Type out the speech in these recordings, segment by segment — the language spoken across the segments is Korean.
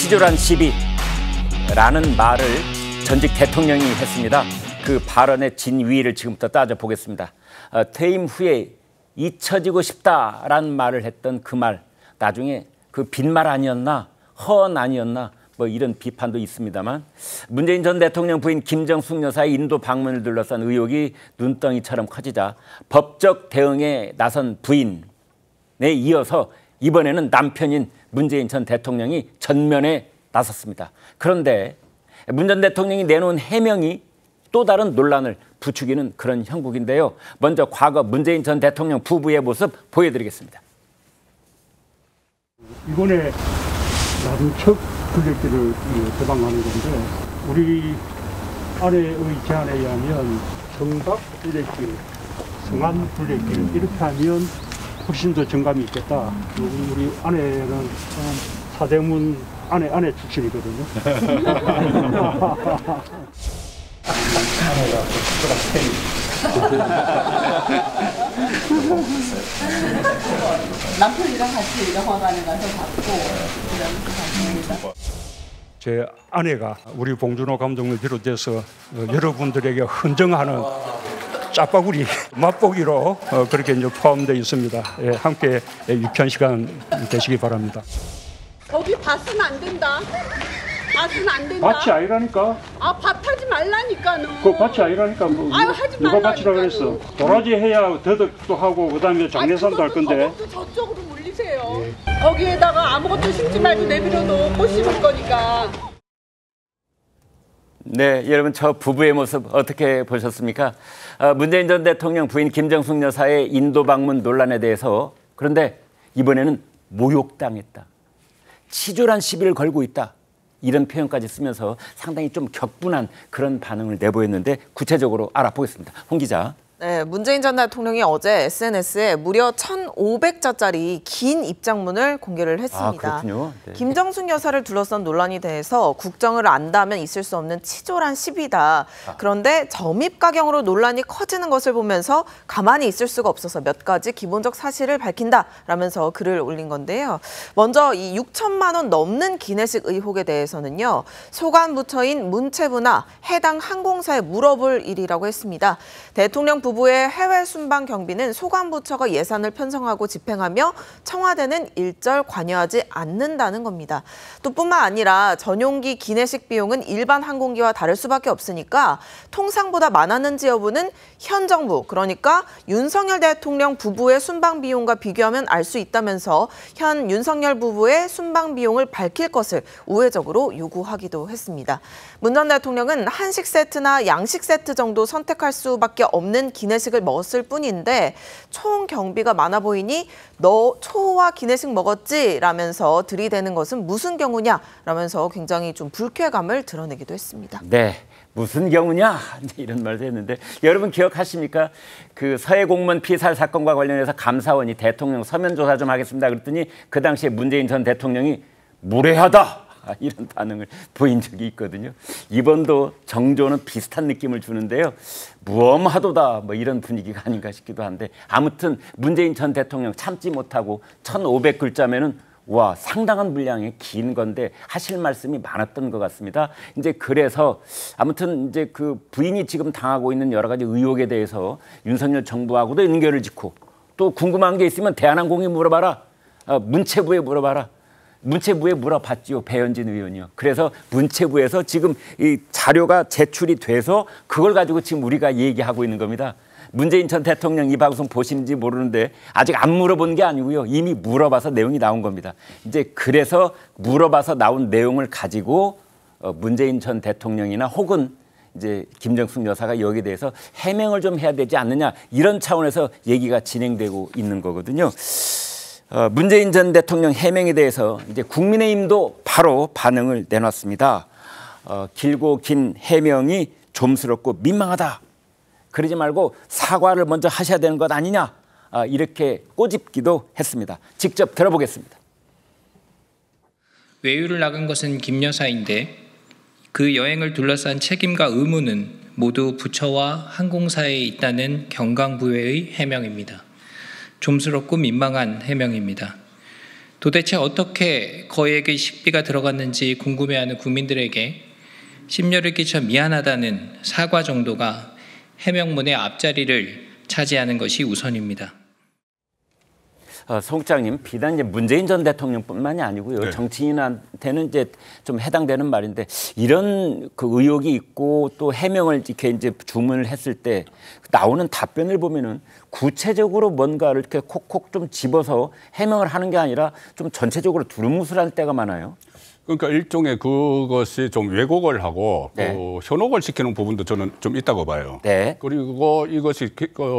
치졸한 시비라는 말을 전직 대통령이 했습니다. 그 발언의 진위를 지금부터 따져보겠습니다. 퇴임 후에 잊혀지고 싶다라는 말을 했던 그 말, 나중에 그 빈말 아니었나, 허언 아니었나, 뭐 이런 비판도 있습니다만, 문재인 전 대통령 부인 김정숙 여사의 인도 방문을 둘러싼 의혹이 눈덩이처럼 커지자 법적 대응에 나선 부인에 이어서 이번에는 남편인 문재인 전 대통령이 전면에 나섰습니다. 그런데 문 전 대통령이 내놓은 해명이 또 다른 논란을 부추기는 그런 형국인데요. 먼저 과거 문재인 전 대통령 부부의 모습 보여드리겠습니다. 이번에 나도 첫 둘레길을 개방하는 건데, 우리 아내의 제안에 의하면 성박 둘레길, 성안 둘레길 이렇게 하면 훨씬 더 정감이 있겠다. 우리 아내는 사대문 아내 출신이거든요. 남편이랑 같이 영화관에 가서 봤고 그러면서 제 아내가 우리 봉준호 감독을 비롯해서 여러분들에게 헌정하는 짜파구리 맛보기로 그렇게 이제 포함되어 있습니다. 예, 함께 유쾌한 시간 되시기 바랍니다. 거기 밭은 안 된다. 밭은 안 된다. 밭이 아니라니까. 아, 밭 하지 말라니까 너. 그 밭이 아니라니까. 뭐 아유, 하지 누가 말라니까, 밭이라 그랬어? 도라지 해야 더덕도 하고 그다음에 장례삼도 할 건데. 그것도 저쪽으로 물리세요. 거기에다가 아무것도 심지 말고 내버려둬. 못 심을 거니까. 네, 여러분 저 부부의 모습 어떻게 보셨습니까? 문재인 전 대통령 부인 김정숙 여사의 인도 방문 논란에 대해서, 그런데 이번에는 모욕당했다, 치졸한 시비를 걸고 있다, 이런 표현까지 쓰면서 상당히 좀 격분한 그런 반응을 내보였는데 구체적으로 알아보겠습니다. 홍 기자. 네, 문재인 전 대통령이 어제 SNS에 무려 1,500자짜리 긴 입장문을 공개를 했습니다. 아, 그렇군요. 네. 김정숙 여사를 둘러싼 논란이 대해서 국정을 안다면 있을 수 없는 치졸한 시비다. 그런데 점입가경으로 논란이 커지는 것을 보면서 가만히 있을 수가 없어서 몇 가지 기본적 사실을 밝힌다라면서 글을 올린 건데요. 먼저 이 6천만 원 넘는 기내식 의혹에 대해서는요, 소관부처인 문체부나 해당 항공사에 물어볼 일이라고 했습니다. 대통령 부부의 해외 순방 경비는 소관부처가 예산을 편성하고 집행하며 청와대는 일절 관여하지 않는다는 겁니다. 또 뿐만 아니라 전용기 기내식 비용은 일반 항공기와 다를 수밖에 없으니까 통상보다 많았는지 여부는 현 정부, 그러니까 윤석열 대통령 부부의 순방 비용과 비교하면 알 수 있다면서 현 윤석열 부부의 순방 비용을 밝힐 것을 우회적으로 요구하기도 했습니다. 문 전 대통령은 한식 세트나 양식 세트 정도 선택할 수밖에 없는 기내식을 먹었을 뿐인데 총 경비가 많아 보이니 너 초와 기내식 먹었지? 라면서 들이대는 것은 무슨 경우냐? 라면서 굉장히 좀 불쾌감을 드러내기도 했습니다. 네, 무슨 경우냐? 이런 말도 했는데, 여러분 기억하십니까? 그 서해 공무원 피살 사건과 관련해서 감사원이 대통령 서면 조사 좀 하겠습니다 그랬더니 그 당시에 문재인 전 대통령이 무례하다, 이런 반응을 보인 적이 있거든요. 이번도 정조는 비슷한 느낌을 주는데요. 무엄하도다, 뭐 이런 분위기가 아닌가 싶기도 한데, 아무튼 문재인 전 대통령 참지 못하고 1,500글자면은 와, 상당한 분량의 긴 건데 하실 말씀이 많았던 것 같습니다. 이제 그래서 아무튼 이제 그 부인이 지금 당하고 있는 여러 가지 의혹에 대해서 윤석열 정부하고도 연결을 짓고, 또 궁금한 게 있으면 대한항공에 물어봐라, 문체부에 물어봐라. 문체부에 물어봤지요, 배현진 의원이요. 그래서 문체부에서 지금 이 자료가 제출이 돼서 그걸 가지고 지금 우리가 얘기하고 있는 겁니다. 문재인 전 대통령 이 방송 보시는지 모르는데 아직 안 물어본 게 아니고요. 이미 물어봐서 내용이 나온 겁니다. 이제 그래서 물어봐서 나온 내용을 가지고 문재인 전 대통령이나 혹은 이제 김정숙 여사가 여기에 대해서 해명을 좀 해야 되지 않느냐, 이런 차원에서 얘기가 진행되고 있는 거거든요. 문재인 전 대통령 해명에 대해서 이제 국민의힘도 바로 반응을 내놨습니다. 길고 긴 해명이 좀스럽고 민망하다. 그러지 말고 사과를 먼저 하셔야 되는 것 아니냐, 이렇게 꼬집기도 했습니다. 직접 들어보겠습니다. 외유를 나간 것은 김 여사인데 그 여행을 둘러싼 책임과 의무는 모두 부처와 항공사에 있다는 경강부회의 해명입니다. 좀스럽고 민망한 해명입니다. 도대체 어떻게 거액의 식비가 들어갔는지 궁금해하는 국민들에게 심려를 끼쳐 미안하다는 사과 정도가 해명문의 앞자리를 차지하는 것이 우선입니다. 송장님, 비단 이제 문재인 전 대통령뿐만이 아니고요. 네. 정치인한테는 이제 좀 해당되는 말인데 이런 그 의혹이 있고 또 해명을 이렇게 이제 주문을 했을 때 나오는 답변을 보면은 구체적으로 뭔가를 이렇게 콕콕 좀 집어서 해명을 하는 게 아니라 좀 전체적으로 두루뭉술할 때가 많아요. 그러니까 일종의 그것이 좀 왜곡을 하고 네. 현혹을 시키는 부분도 저는 좀 있다고 봐요. 네. 그리고 이것이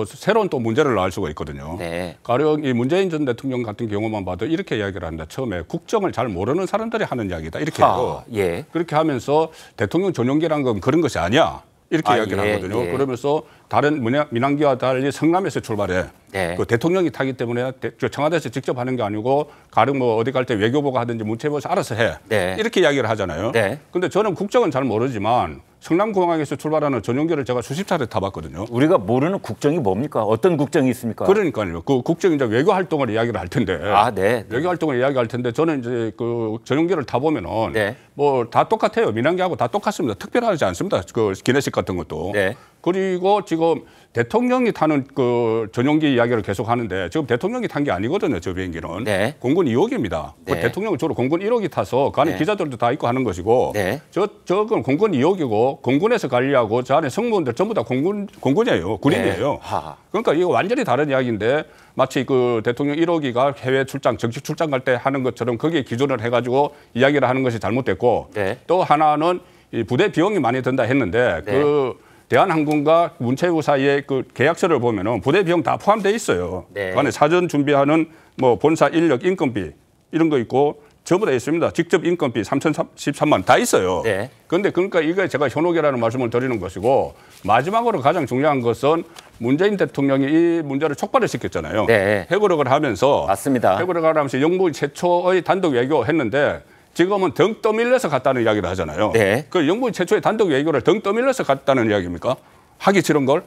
새로운 또 문제를 낳을 수가 있거든요. 네. 가령 이 문재인 전 대통령 같은 경우만 봐도 이렇게 이야기를 한다. 처음에 국정을 잘 모르는 사람들이 하는 이야기다. 이렇게 해요. 예. 그렇게 하면서 대통령 전용기란 건 그런 것이 아니야. 이렇게 이야기를 예, 하거든요. 예. 그러면서 다른 민항기와 달리 성남에서 출발해. 네. 그 대통령이 타기 때문에 청와대에서 직접 하는 게 아니고 가령 뭐 어디 갈 때 외교부가 하든지 문체부에서 알아서 해. 네. 이렇게 이야기를 하잖아요. 네. 근데 저는 국정은 잘 모르지만 성남공항에서 출발하는 전용기를 제가 수십 차례 타봤거든요. 우리가 모르는 국정이 뭡니까? 어떤 국정이 있습니까? 그러니까요. 그 국정 이제 외교 활동을 이야기를 할 텐데. 네. 외교 활동을 이야기할 텐데 저는 이제 그 전용기를 타보면은 네. 뭐 다 똑같아요. 민항기하고 다 똑같습니다. 특별하지 않습니다. 그 기내식 같은 것도. 네. 그리고 지금 대통령이 타는 그 전용기 이야기를 계속 하는데 지금 대통령이 탄 게 아니거든요. 저 비행기는. 네. 공군 2호기입니다. 네. 그 대통령은 주로 공군 1호기 타서 가는 네. 기자들도 다 있고 하는 것이고 네. 저건 공군 2호기고 공군에서 관리하고 저 안에 승무원들 전부 다 공군이에요. 군인이에요. 네. 하. 그러니까 이거 완전히 다른 이야기인데 마치 그 대통령 1호기가 해외 출장, 정식 출장 갈 때 하는 것처럼 거기에 기준을 해가지고 이야기를 하는 것이 잘못됐고 네. 또 하나는 이 부대 비용이 많이 든다 했는데 네. 그 대한항공과 문체부 사이의 그 계약서를 보면은 부대 비용 다 포함되어 있어요. 네. 그 안에 사전 준비하는 뭐 본사 인력 인건비 이런 거 있고 전부 다 있습니다. 직접 인건비 3,013만 다 있어요. 네. 그런데 그러니까 이게 제가 현혹이라는 말씀을 드리는 것이고 마지막으로 가장 중요한 것은 문재인 대통령이 이 문제를 촉발을 시켰잖아요. 네. 회고록을 하면서 맞습니다. 회고록을 하면서 영부 최초의 단독 외교 했는데 지금은 등 떠밀려서 갔다는 이야기를 하잖아요. 네. 그 영부 최초의 단독 외교를 등 떠밀려서 갔다는 이야기입니까? 하기 싫은 걸?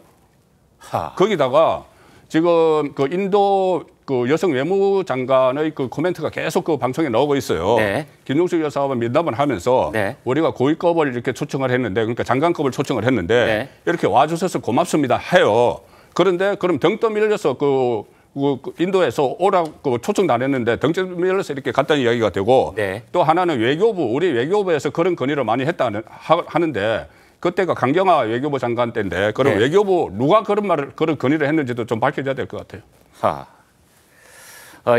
거기다가 지금 그 인도 그 여성 외무장관의 그 코멘트가 계속 그 방송에 나오고 있어요. 네. 김용수 여사와 면담을 하면서 네. 우리가 고위급을 이렇게 초청을 했는데 그러니까 장관급을 초청을 했는데 네. 이렇게 와주셔서 고맙습니다 해요. 그런데 그럼 등 떠밀려서 그 인도에서 오라고 초청도 안 했는데 등 떠밀려서 이렇게 갔다는 이야기가 되고 네. 또 하나는 우리 외교부에서 그런 건의를 많이 하는데 그때가 강경화 외교부 장관 때인데 그럼 네. 외교부 누가 그런 건의를 했는지도 좀 밝혀져야 될 것 같아요.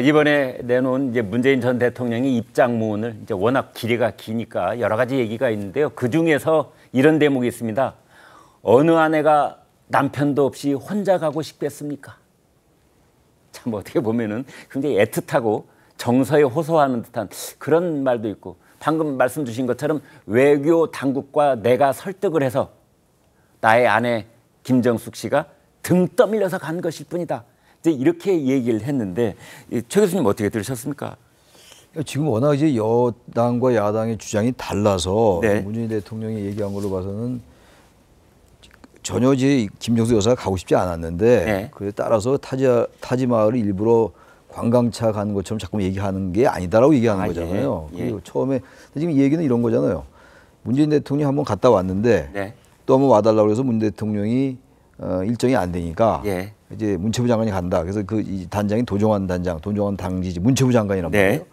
이번에 내놓은 이제 문재인 전 대통령의 입장문을 이제 워낙 길이가 기니까 여러 가지 얘기가 있는데요. 그 중에서 이런 대목이 있습니다. 어느 아내가 남편도 없이 혼자 가고 싶겠습니까? 참 어떻게 보면은 굉장히 애틋하고 정서에 호소하는 듯한 그런 말도 있고 방금 말씀 주신 것처럼 외교 당국과 내가 설득을 해서 나의 아내 김정숙 씨가 등 떠밀려서 간 것일 뿐이다. 이제 이렇게 얘기를 했는데 최 교수님 어떻게 들으셨습니까? 지금 워낙 이제 여당과 야당의 주장이 달라서 네. 문재인 대통령이 얘기한 걸로 봐서는 전혀 이제 김정숙 여사가 가고 싶지 않았는데 네. 그에 따라서 타지 마을을 일부러 관광차 가는 것처럼 자꾸 얘기하는 게 아니다라고 얘기하는 거잖아요. 예. 그리고 처음에 지금 이 얘기는 이런 거잖아요. 문재인 대통령이 한번 갔다 왔는데 네. 또 한번 와달라고 해서 문 대통령이 일정이 안 되니까 예. 이제 문체부 장관이 간다. 그래서 이 단장이 도종환 당지지 문체부 장관이란 네. 말이에요.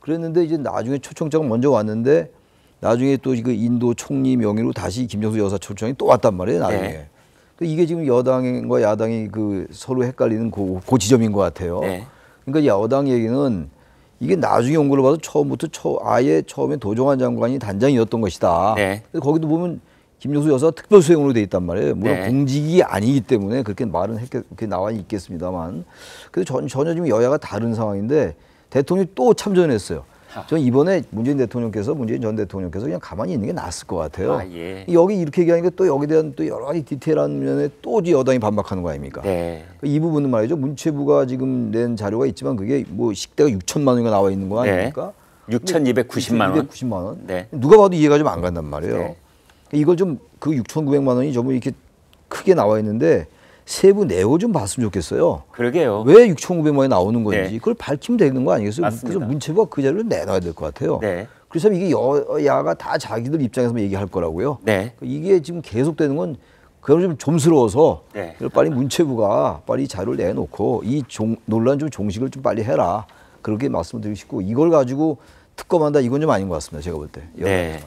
그랬는데 이제 나중에 초청자가 먼저 왔는데 나중에 또 그 인도 총리 명의로 다시 김정숙 여사 초청이 또 왔단 말이에요. 나중에. 네. 이게 지금 여당과 야당이 그 서로 헷갈리는 그 지점인 것 같아요. 네. 그러니까 여당 얘기는 이게 나중에 온 걸로 봐서 처음부터 아예 처음에 도종환 장관이 단장이었던 것이다. 네. 그래서 거기도 보면 김정숙 여사가 특별수행으로 돼 있단 말이에요. 물론 네. 공직이 아니기 때문에 그렇게 말은 그렇게 나와 있겠습니다만. 그래서 전혀 지금 여야가 다른 상황인데 대통령이 또 참전했어요. 저는 이번에 문재인 전 대통령께서 그냥 가만히 있는 게 낫을 것 같아요. 예. 여기 이렇게 얘기하니까 또 여기에 대한 또 여러 가지 디테일한 면에 또 여당이 반박하는 거 아닙니까? 네. 이 부분은 말이죠. 문체부가 지금 낸 자료가 있지만 그게 뭐 식대가 6천만 원인가 나와 있는 거 아닙니까? 6,290만 원. 290만 원. 네. 누가 봐도 이해가 좀 안 간단 말이에요. 네. 이걸 좀 그 6,900만 원이 전부 이렇게 크게 나와 있는데 세부 내용을 좀 봤으면 좋겠어요. 그러게요. 왜 6,900만 원이 나오는 건지 네. 그걸 밝히면 되는 거 아니겠어요? 맞습니다. 그래서 문체부가 그 자료를 내놔야 될 것 같아요. 네. 그래서 이게 여야가 다 자기들 입장에서만 얘기할 거라고요. 네. 이게 지금 계속되는 건 그건 좀 좀스러워서 네. 빨리 문체부가 빨리 자료를 내놓고 이 논란 좀 종식을 좀 빨리 해라. 그렇게 말씀드리고 싶고 이걸 가지고 특검한다 이건 좀 아닌 것 같습니다. 제가 볼 때. 네.